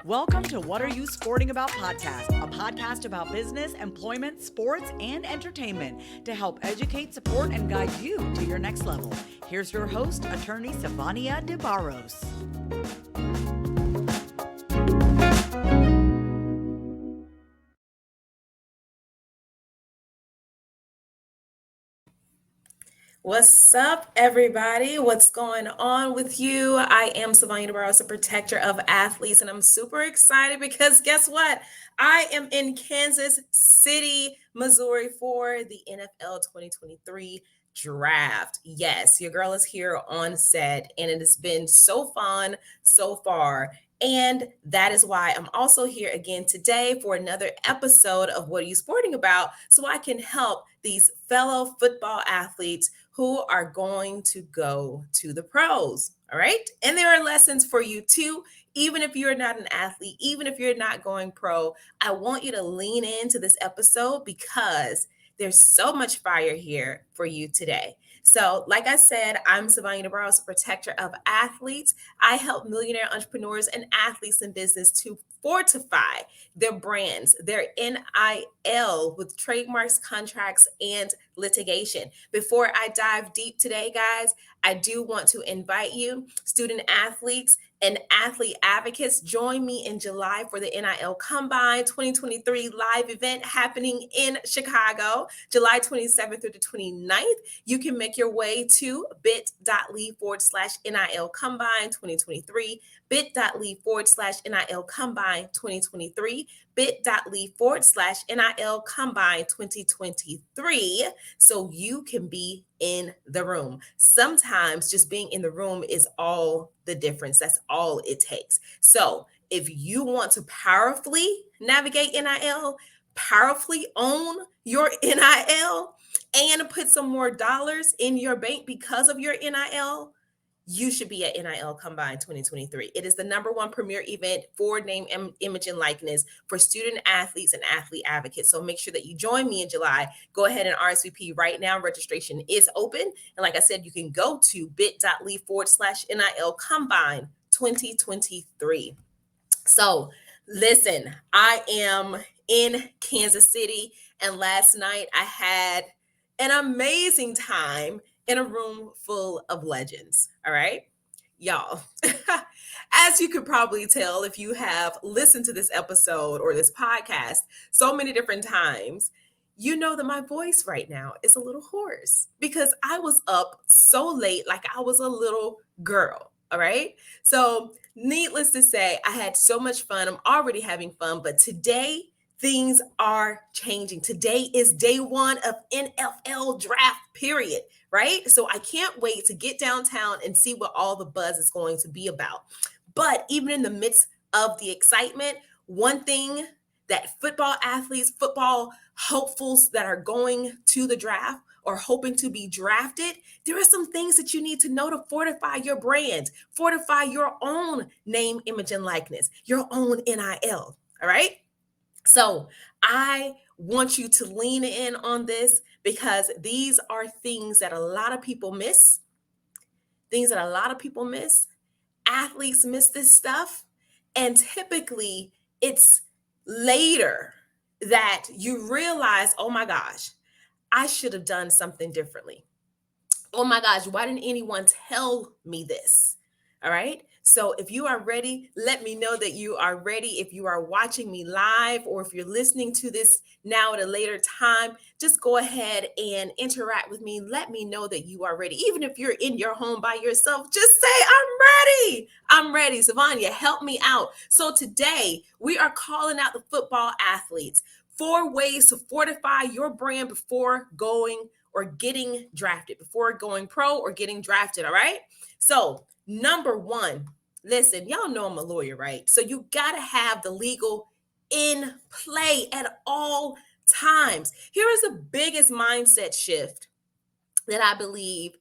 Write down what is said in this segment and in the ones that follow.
Welcome to What Are You Sporting About podcast, a podcast about business, employment, sports, and entertainment to help educate, support, and guide you to your next level. Here's your host, attorney Sivonnia DeBarros. What's up, everybody? What's going on with you? I am Sivonnia DeBarros, a protector of athletes, and I'm super excited because guess what? I am in Kansas City, Missouri for the NFL 2023 draft. Yes, your girl is here on set, and it has been so fun so far. And that is why I'm also here again today for another episode of What Are You Sporting About? So I can help these fellow football athletes who are going to go to the pros. All right. And there are lessons for you too. Even if you're not an athlete, even if you're not going pro, I want you to lean into this episode because there's so much fire here for you today. So, like I said, I'm Sivonnia DeBarros, a protector of athletes. I help millionaire entrepreneurs and athletes in business to fortify their brands, their NIL with trademarks, contracts, and litigation. Before I dive deep today, guys, I do want to invite you, student athletes and athlete advocates, join me in July for the NIL Combine 2023 live event happening in Chicago, July 27th through the 29th. You can make your way to bit.ly/NIL Combine 2023, bit.ly/NIL Combine 2023, bit.ly/NIL Combine 2023, so you can be in the room. Sometimes just being in the room is all the difference. That's all it takes. So if you want to powerfully navigate NIL, powerfully own your NIL, and put some more dollars in your bank because of your NIL, you should be at NIL Combine 2023. It is the number one premier event for name, image, and likeness for student athletes and athlete advocates. So make sure that you join me in July. Go ahead and RSVP right now. Registration is open. And like I said, you can go to bit.ly/NIL Combine 2023. So listen, I am in Kansas City, and last night I had an amazing time in a room full of legends. All right, y'all. As you could probably tell if you have listened to this episode or this podcast so many different times, you know that my voice right now is a little hoarse because I was up so late, like I was a little girl. All right. So, needless to say, I had so much fun. I'm already having fun, but today things are changing. Today is day one of NFL draft period, right? So I can't wait to get downtown and see what all the buzz is going to be about. But even in the midst of the excitement, one thing that football athletes, football hopefuls that are going to the draft or hoping to be drafted, there are some things that you need to know to fortify your brand, fortify your own name, image, and likeness, your own NIL. All right. So I want you to lean in on this because these are things that a lot of people miss, things that a lot of people miss. Athletes miss this stuff. And typically it's later that you realize, oh my gosh, I should have done something differently. Oh my gosh, why didn't anyone tell me this? All right. So if you are ready, let me know that you are ready. If you are watching me live or if you're listening to this now at a later time, just go ahead and interact with me. Let me know that you are ready. Even if you're in your home by yourself, just say, I'm ready. I'm ready. Sivonnia, help me out. So today we are calling out the football athletes. 4 ways to fortify your brand before going or getting drafted, before going pro or getting drafted. All right. So, number one, listen, y'all know I'm a lawyer, right? So, you got to have the legal in play at all times. Here is the biggest mindset shift that I believe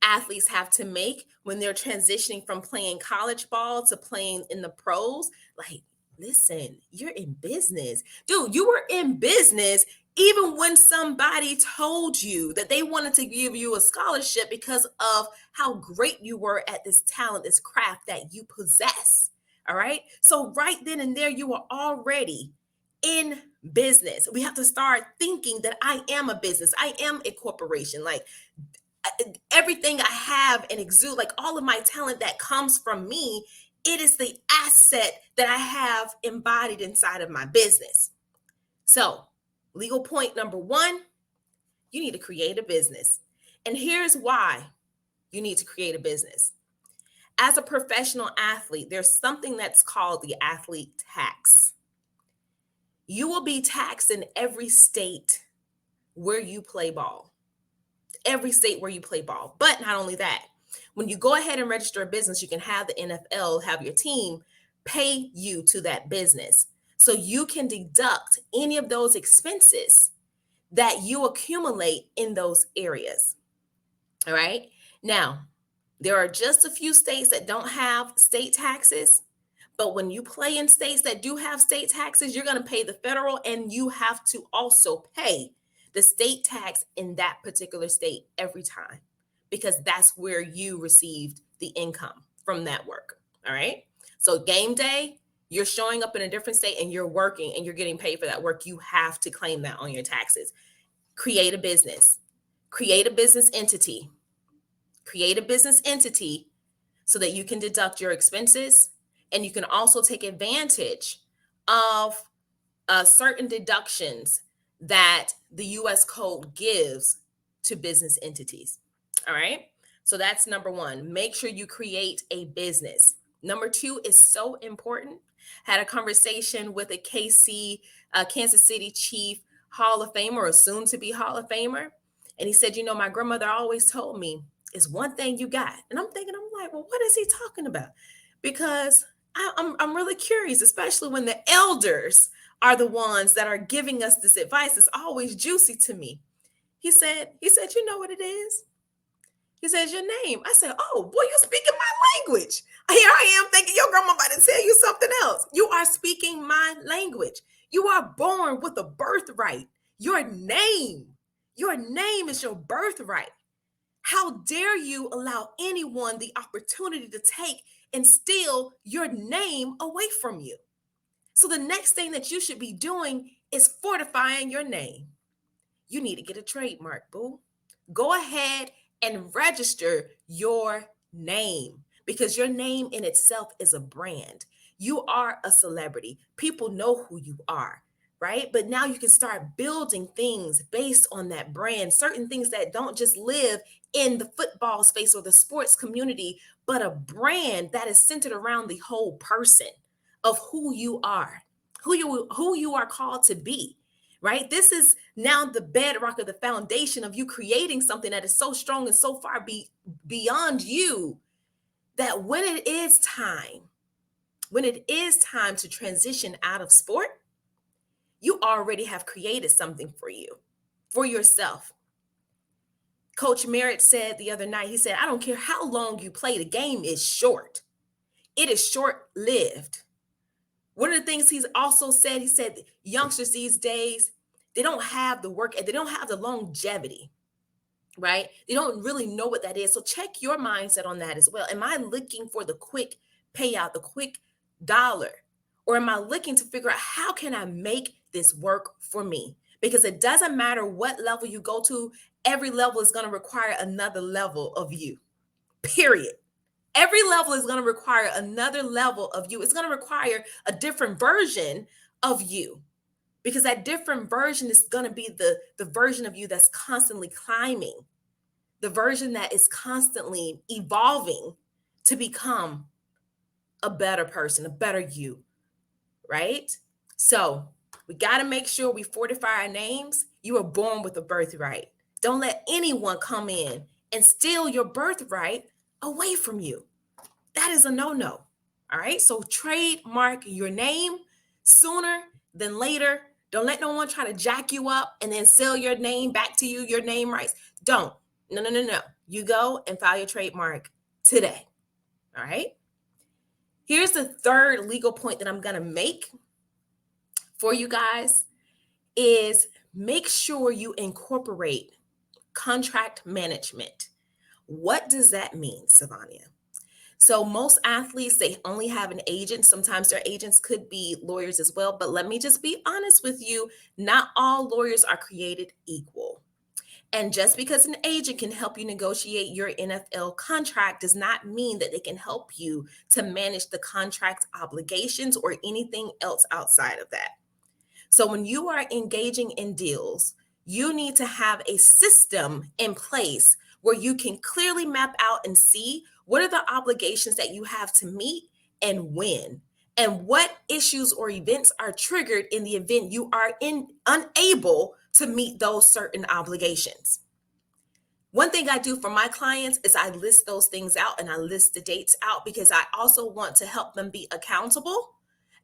athletes have to make when they're transitioning from playing college ball to playing in the pros. Like, Listen, you're in business. Dude, you were in business even when somebody told you that they wanted to give you a scholarship because of how great you were at this talent, this craft that you possess. All right. So, right then and there, you are already in business. We have to start thinking that I am a business, I am a corporation. Like, everything I have and exude, like all of my talent that comes from me, it is the asset that I have embodied inside of my business. So, legal point number one, you need to create a business. And here's why you need to create a business. As a professional athlete, there's something that's called the athlete tax. You will be taxed in every state where you play ball. Every state where you play ball. But not only that, when you go ahead and register a business, you can have the NFL, have your team pay you to that business. So you can deduct any of those expenses that you accumulate in those areas. All right. Now, there are just a few states that don't have state taxes. But when you play in states that do have state taxes, you're going to pay the federal, and you have to also pay the state tax in that particular state every time, because that's where you received the income from that work. All right. So game day, you're showing up in a different state and you're working and you're getting paid for that work. You have to claim that on your taxes. Create a business, create a business entity, create a business entity so that you can deduct your expenses, and you can also take advantage of certain deductions that the US code gives to business entities. All right. So that's number one. Make sure you create a business. Number two is so important. Had a conversation with a Kansas City Chief Hall of Famer, or soon to be Hall of Famer. And he said, my grandmother always told me, it's one thing you got. And I'm like, well, what is he talking about? Because I'm really curious, especially when the elders are the ones that are giving us this advice. It's always juicy to me. He said, you know what it is? He says, your name. I said, oh, boy, you're speaking my language. Here I am thinking your grandma about to tell you something else. You are speaking my language. You are born with a birthright. Your name is your birthright. How dare you allow anyone the opportunity to take and steal your name away from you? So the next thing that you should be doing is fortifying your name. You need to get a trademark, boo. Go ahead and register your name, because your name in itself is a brand. You are a celebrity. People know who you are, right? But now you can start building things based on that brand, certain things that don't just live in the football space or the sports community, but a brand that is centered around the whole person of who you are, who you are called to be. Right? This is now the bedrock of the foundation of you creating something that is so strong and so far beyond you, that when it is time to transition out of sport, you already have created something for yourself. Coach Merritt said the other night, he said, I don't care how long you play, the game is short. It is short-lived. One of the things he's also said, he said, youngsters these days, they don't have the work, they don't have the longevity, right? They don't really know what that is. So check your mindset on that as well. Am I looking for the quick payout, the quick dollar? Or am I looking to figure out how can I make this work for me? Because it doesn't matter what level you go to, every level is going to require another level of you, period. Every level is going to require another level of you. It's going to require a different version of you, because that different version is going to be the version of you that's constantly climbing, the version that is constantly evolving to become a better person, a better you, right? So we got to make sure we fortify our names. You were born with a birthright. Don't let anyone come in and steal your birthright away from you. That is a no-no. All right. So trademark your name sooner than later. Don't let no one try to jack you up and then sell your name back to you, your name rights. Don't. No. You go and file your trademark today. All right. Here's the third legal point that I'm going to make for you guys is make sure you incorporate contract management. What does that mean, Sivonnia? So most athletes, they only have an agent. Sometimes their agents could be lawyers as well. But let me just be honest with you, not all lawyers are created equal. And just because an agent can help you negotiate your NFL contract does not mean that they can help you to manage the contract obligations or anything else outside of that. So when you are engaging in deals, you need to have a system in place where you can clearly map out and see what are the obligations that you have to meet and when, and what issues or events are triggered in the event you are unable to meet those certain obligations. One thing I do for my clients is I list those things out and I list the dates out because I also want to help them be accountable.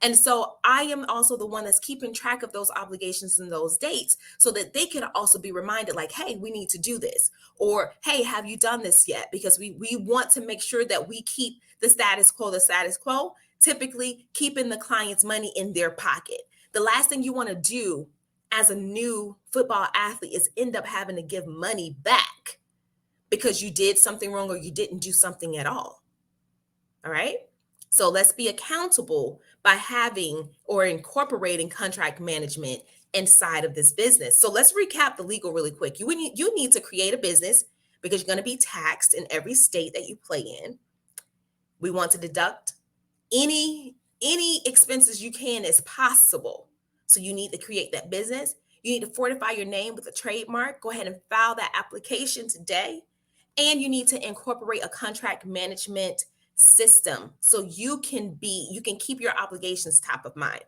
And so I am also the one that's keeping track of those obligations and those dates so that they can also be reminded like, hey, we need to do this. Or, hey, have you done this yet? Because we want to make sure that we keep the status quo, typically keeping the client's money in their pocket. The last thing you want to do as a new football athlete is end up having to give money back because you did something wrong or you didn't do something at all. All right. So let's be accountable by having or incorporating contract management inside of this business. So let's recap the legal really quick. You need to create a business because you're going to be taxed in every state that you play in. We want to deduct any expenses you can as possible. So you need to create that business. You need to fortify your name with a trademark. Go ahead and file that application today. And you need to incorporate a contract management system so you can keep your obligations top of mind.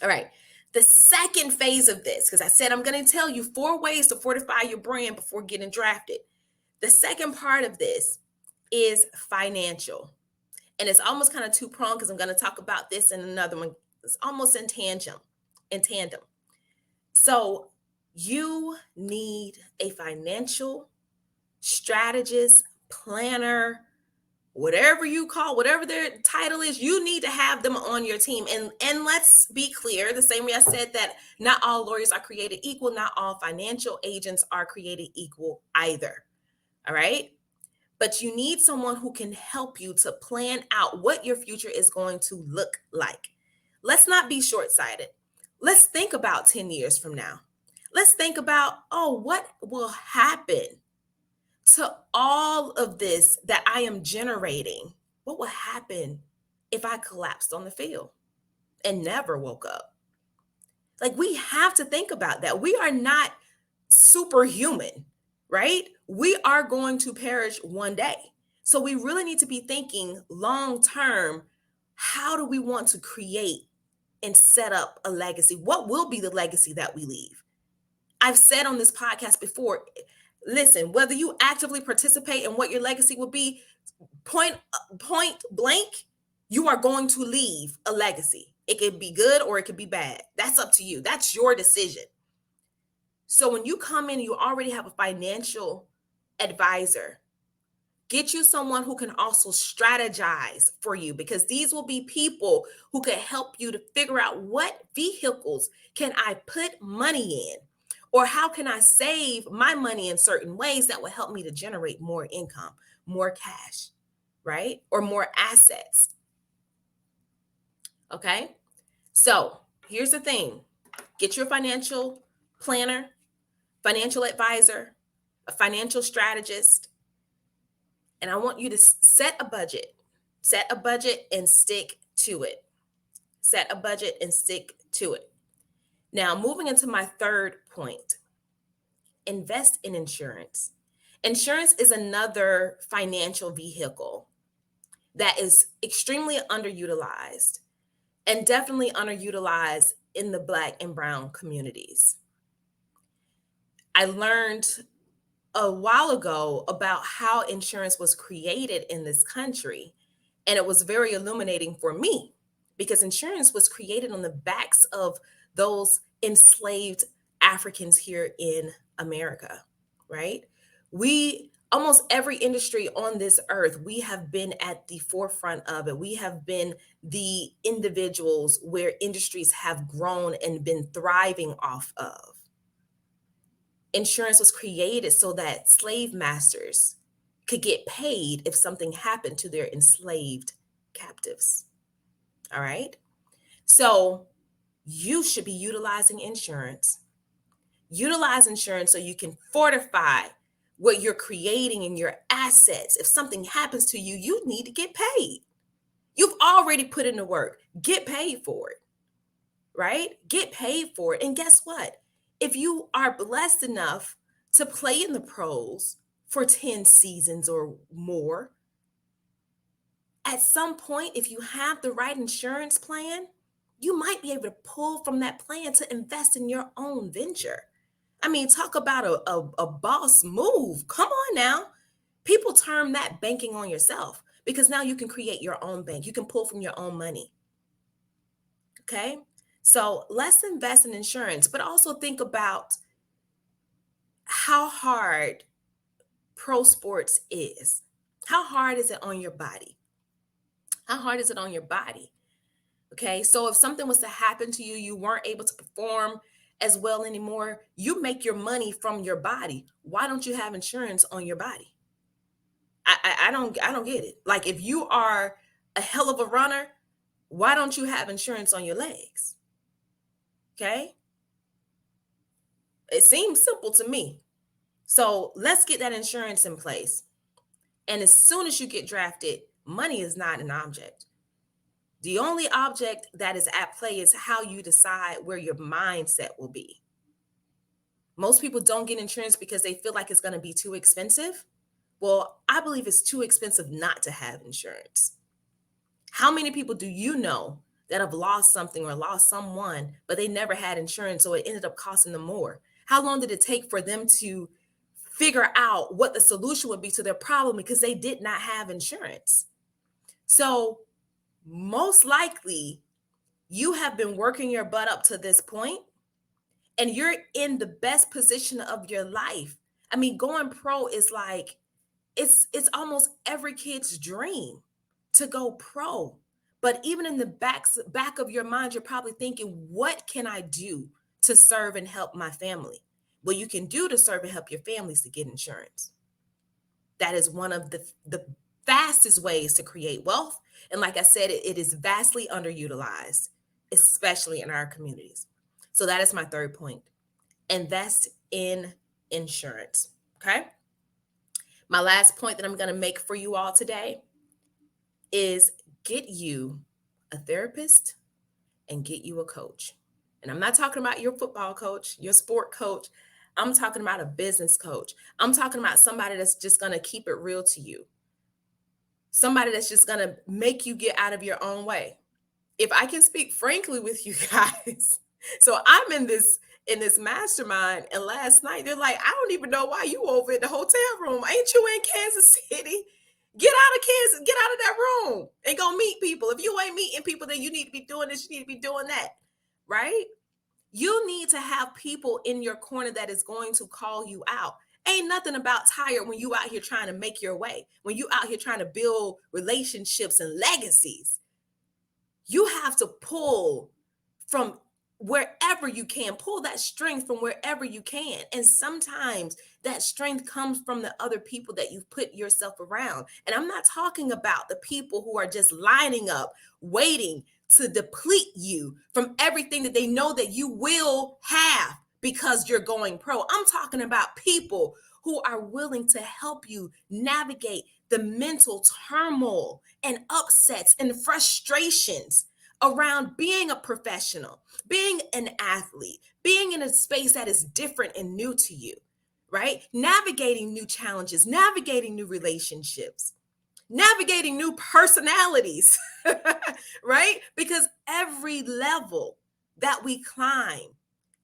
All right. The second phase of this, because I said I'm going to tell you 4 ways to fortify your brand before getting drafted. The second part of this is financial. And it's almost kind of two-pronged because I'm going to talk about this in another one. It's almost in tandem. So you need a financial strategist, planner, whatever their title is, you need to have them on your team. And let's be clear, the same way I said that not all lawyers are created equal, not all financial agents are created equal either. All right. But you need someone who can help you to plan out what your future is going to look like. Let's not be short-sighted. Let's think about 10 years from now. Let's think about, what will happen to all of this that I am generating? What will happen if I collapsed on the field and never woke up? Like, we have to think about that. We are not superhuman, right? We are going to perish one day. So we really need to be thinking long term. How do we want to create and set up a legacy? What will be the legacy that we leave? I've said on this podcast before, listen, whether you actively participate in what your legacy will be, point blank, you are going to leave a legacy. It could be good or it could be bad. That's up to you. That's your decision. So when you come in, you already have a financial advisor. Get you someone who can also strategize for you, because these will be people who can help you to figure out what vehicles can I put money in, or how can I save my money in certain ways that will help me to generate more income, more cash, right? Or more assets. Okay. So here's the thing. Get your financial planner, financial advisor, a financial strategist, and I want you to set a budget and stick to it. Set a budget and stick to it. Now, moving into my third point, invest in insurance. Insurance is another financial vehicle that is extremely underutilized, and definitely underutilized in the Black and Brown communities. I learned a while ago about how insurance was created in this country, and it was very illuminating for me because insurance was created on the backs of those enslaved Africans here in America, right? almost every industry on this earth, we have been at the forefront of it. We have been the individuals where industries have grown and been thriving off of. Insurance was created so that slave masters could get paid if something happened to their enslaved captives. All right. So you should be utilizing insurance. Utilize insurance so you can fortify what you're creating and your assets. If something happens to you, you need to get paid. You've already put in the work. Get paid for it, right? Get paid for it. And guess what? If you are blessed enough to play in the pros for 10 seasons or more, at some point, if you have the right insurance plan, you might be able to pull from that plan to invest in your own venture. I mean, talk about a boss move. Come on now. People term that banking on yourself because now you can create your own bank. You can pull from your own money. Okay. So let's invest in insurance, but also think about how hard pro sports is. How hard is it on your body? How hard is it on your body? Okay. So if something was to happen to you, you weren't able to perform as well anymore, you make your money from your body. Why don't you have insurance on your body? I don't get it. Like if you are a hell of a runner, why don't you have insurance on your legs? Okay. It seems simple to me. So let's get that insurance in place. And as soon as you get drafted, money is not an object. The only object that is at play is how you decide where your mindset will be. Most people don't get insurance because they feel like it's going to be too expensive. Well, I believe it's too expensive not to have insurance. How many people do you know that have lost something or lost someone, but they never had insurance, so it ended up costing them more? How long did it take for them to figure out what the solution would be to their problem because they did not have insurance? So, most likely, you have been working your butt up to this point and you're in the best position of your life. I mean, going pro is like it's almost every kid's dream to go pro. But even in the back of your mind, you're probably thinking, what can I do to serve and help my family? What you can do to serve and help your family is to get insurance. That is one of the fastest ways to create wealth. And like I said, it is vastly underutilized, especially in our communities. So that is my third point. Invest in insurance. Okay. My last point that I'm going to make for you all today is get you a therapist and get you a coach. And I'm not talking about your football coach, your sport coach. I'm talking about a business coach. I'm talking about somebody that's just going to keep it real to you. Somebody that's just going to make you get out of your own way. If I can speak frankly with you guys. So I'm in this mastermind, and last night they're like, I don't even know why you over in the hotel room. Ain't you in Kansas City? Get out of Kansas, get out of that room and go meet people. If you ain't meeting people, then you need to be doing this, you need to be doing that, right? You need to have people in your corner that is going to call you out. Ain't nothing about tired when you out here trying to make your way, when you out here trying to build relationships and legacies. You have to pull from wherever you can, pull that strength from wherever you can. And sometimes that strength comes from the other people that you've put yourself around. And I'm not talking about the people who are just lining up, waiting to deplete you from everything that they know that you will have because you're going pro. I'm talking about people who are willing to help you navigate the mental turmoil and upsets and frustrations around being a professional, being an athlete, being in a space that is different and new to you, right? Navigating new challenges, navigating new relationships, navigating new personalities, right? Because every level that we climb,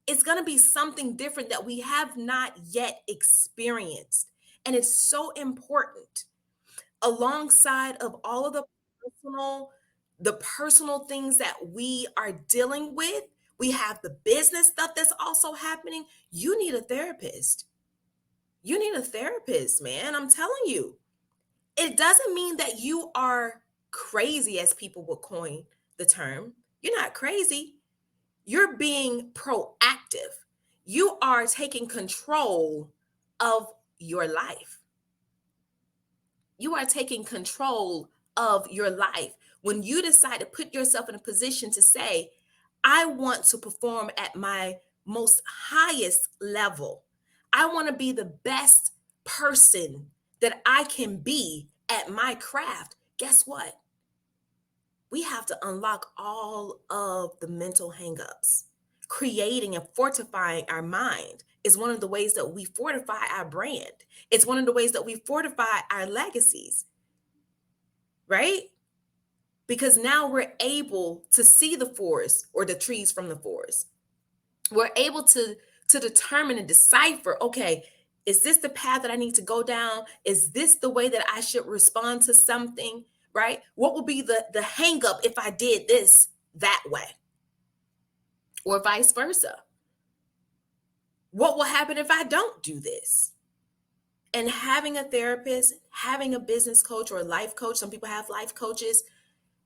it's going to be something different that we have not yet experienced. And it's so important alongside of all of the personal things that we are dealing with. We have the business stuff that's also happening. You need a therapist. You need a therapist, man. I'm telling you. It doesn't mean that you are crazy, as people would coin the term. You're not crazy. You're being proactive. You are taking control of your life. You are taking control of your life. When you decide to put yourself in a position to say, I want to perform at my most highest level, I want to be the best person that I can be at my craft. Guess what? We have to unlock all of the mental hangups. Creating and fortifying our mind is one of the ways that we fortify our brand. It's one of the ways that we fortify our legacies, right? Because now we're able to see the forest or the trees from the forest. We're able to determine and decipher, okay, is this the path that I need to go down? Is this the way that I should respond to something, right? What would be the hang up if I did this that way? Or vice versa. What will happen if I don't do this? And having a therapist, having a business coach or a life coach, some people have life coaches,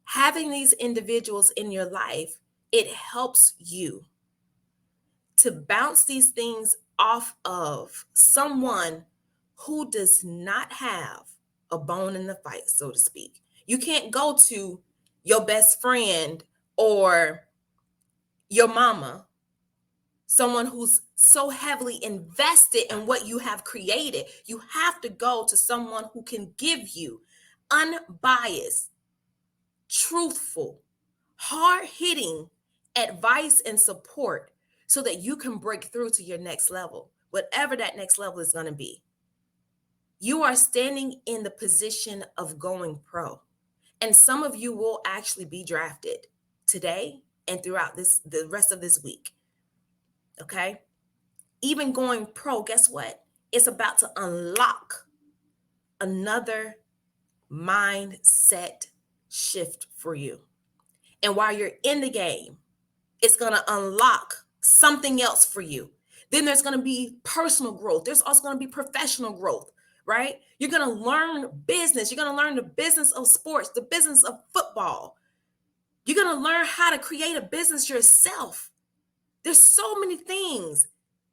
having these individuals in your life, it helps you to bounce these things off of someone who does not have a bone in the fight, so to speak. You can't go to your best friend or your mama, someone who's so heavily invested in what you have created. You have to go to someone who can give you unbiased, truthful, hard hitting advice and support so that you can break through to your next level, whatever that next level is going to be. You are standing in the position of going pro. And some of you will actually be drafted today and throughout the rest of this week. Okay? Even going pro, guess what? It's about to unlock another mindset shift for you. And while you're in the game, it's going to unlock something else for you. Then there's going to be personal growth. There's also going to be professional growth, right? You're going to learn business. You're going to learn the business of sports, the business of football. You're going to learn how to create a business yourself. There's so many things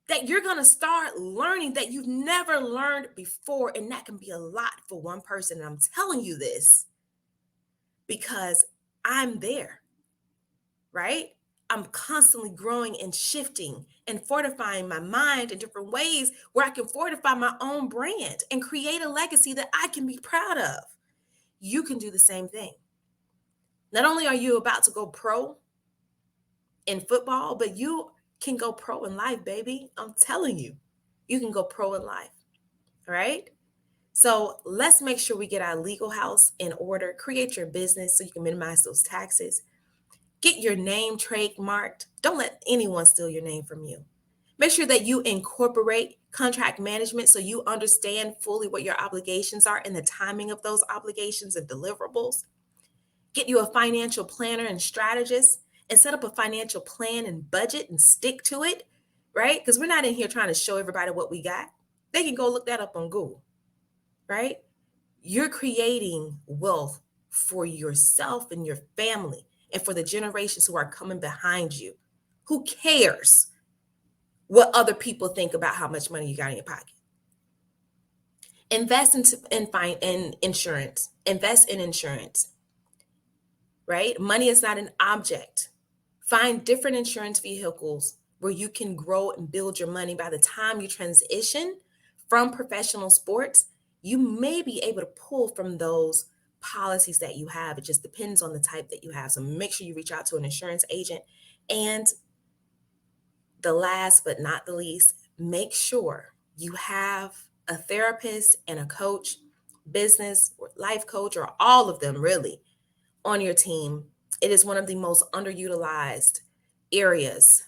that you're going to start learning that you've never learned before. And that can be a lot for one person. And I'm telling you this because I'm there, right? I'm constantly growing and shifting and fortifying my mind in different ways where I can fortify my own brand and create a legacy that I can be proud of. You can do the same thing. Not only are you about to go pro in football, but you can go pro in life, baby. I'm telling you, you can go pro in life. All right. So let's make sure we get our legal house in order, create your business so you can minimize those taxes. Get your name trademarked. Don't let anyone steal your name from you. Make sure that you incorporate contract management so you understand fully what your obligations are and the timing of those obligations and deliverables. Get you a financial planner and strategist and set up a financial plan and budget and stick to it, right? Because we're not in here trying to show everybody what we got. They can go look that up on Google, right? You're creating wealth for yourself and your family and for the generations who are coming behind you. Who cares what other people think about how much money you got in your pocket? Invest in insurance. Invest in insurance, right? Money is not an object. Find different insurance vehicles where you can grow and build your money. By the time you transition from professional sports, you may be able to pull from those policies that you have. It just depends on the type that you have. So make sure you reach out to an insurance agent. And the last but not the least, make sure you have a therapist and a coach, business or life coach, or all of them really on your team. It is one of the most underutilized areas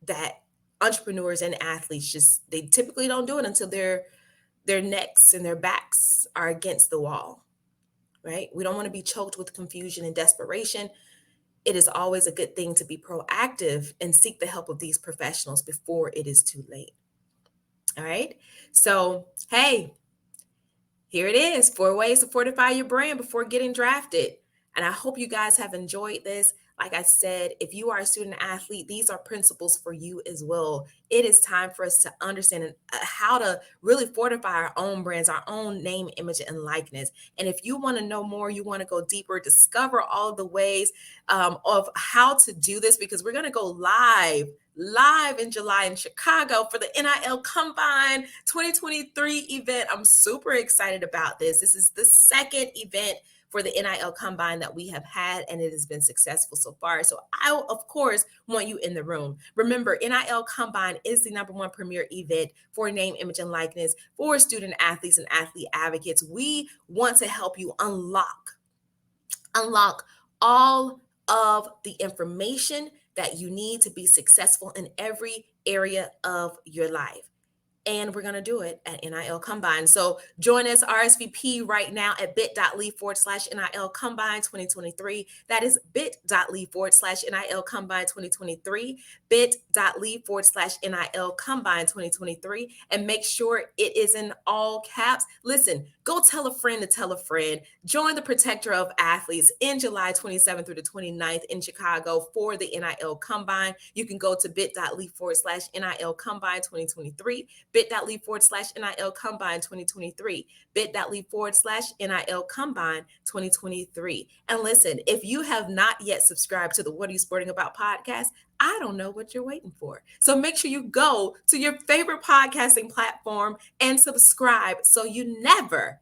that entrepreneurs and athletes they typically don't do it until their necks and their backs are against the wall, right? We don't want to be choked with confusion and desperation. It is always a good thing to be proactive and seek the help of these professionals before it is too late. All right. So, hey, here it is, 4 ways to fortify your brand before getting drafted. And I hope you guys have enjoyed this. Like I said, if you are a student athlete, these are principles for you as well. It is time for us to understand how to really fortify our own brands, our own name, image, and likeness. And if you want to know more, you want to go deeper, discover all the ways of how to do this, because we're going to go live in July in Chicago for the NIL Combine 2023 event. I'm super excited about this. This is the second event for the NIL Combine that we have had, and it has been successful so far. So I, of course, want you in the room. Remember, NIL Combine is the #1 premier event for name, image, and likeness for student athletes and athlete advocates. We want to help you unlock all of the information that you need to be successful in every area of your life. And we're going to do it at NIL Combine. So join us, RSVP right now at bit.ly/NIL Combine 2023. That is bit.ly/NIL Combine 2023, bit.ly/NIL Combine 2023. And make sure it is in all caps. Listen, go tell a friend to tell a friend. Join the Protector of Athletes in July 27th through the 29th in Chicago for the NIL Combine. You can go to bit.ly/NIL Combine 2023, bit.ly/NIL Combine 2023, bit.ly/NIL Combine 2023. And listen, if you have not yet subscribed to the What Are You Sporting About podcast, I don't know what you're waiting for. So make sure you go to your favorite podcasting platform and subscribe so you never,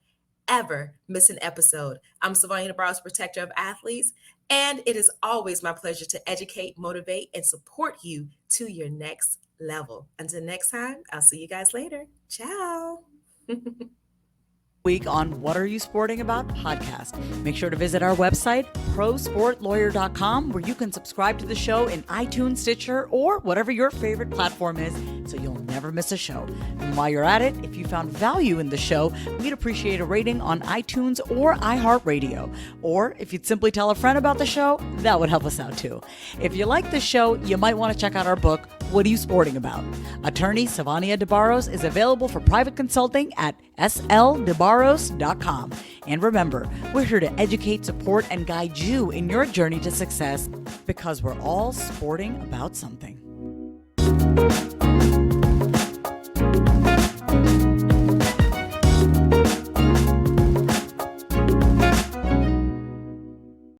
ever miss an episode. I'm Sivonnia DeBarros, Protector of Athletes, and it is always my pleasure to educate, motivate, and support you to your next level. Until next time, I'll see you guys later. Ciao. Week on What Are You Sporting About podcast. Make sure to visit our website, prosportlawyer.com, where you can subscribe to the show in iTunes, Stitcher, or whatever your favorite platform is, so you'll never miss a show. And while you're at it, if you found value in the show, we'd appreciate a rating on iTunes or iHeartRadio. Or if you'd simply tell a friend about the show, that would help us out too. If you like the show, you might want to check out our book, What Are You Sporting About? Attorney Sivonnia DeBarros is available for private consulting at sldebarros.com. And remember, we're here to educate, support, and guide you in your journey to success, because we're all sporting about something.